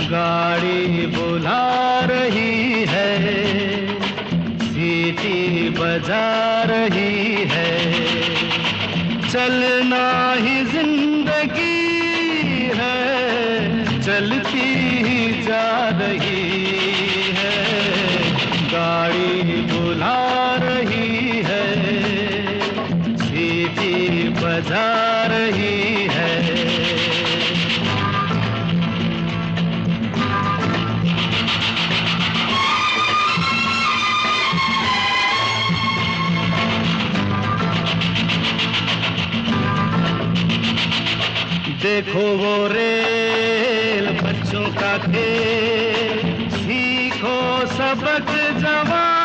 गाड़ी बुला रही है, सीटी बजा रही है। चलना ही जिंदगी है, चलती ही जा रही है। गाड़ी बुला रही है, सीटी बजा रही है। देखो वो रेल बच्चों का खेल, सीखो सबक जवान।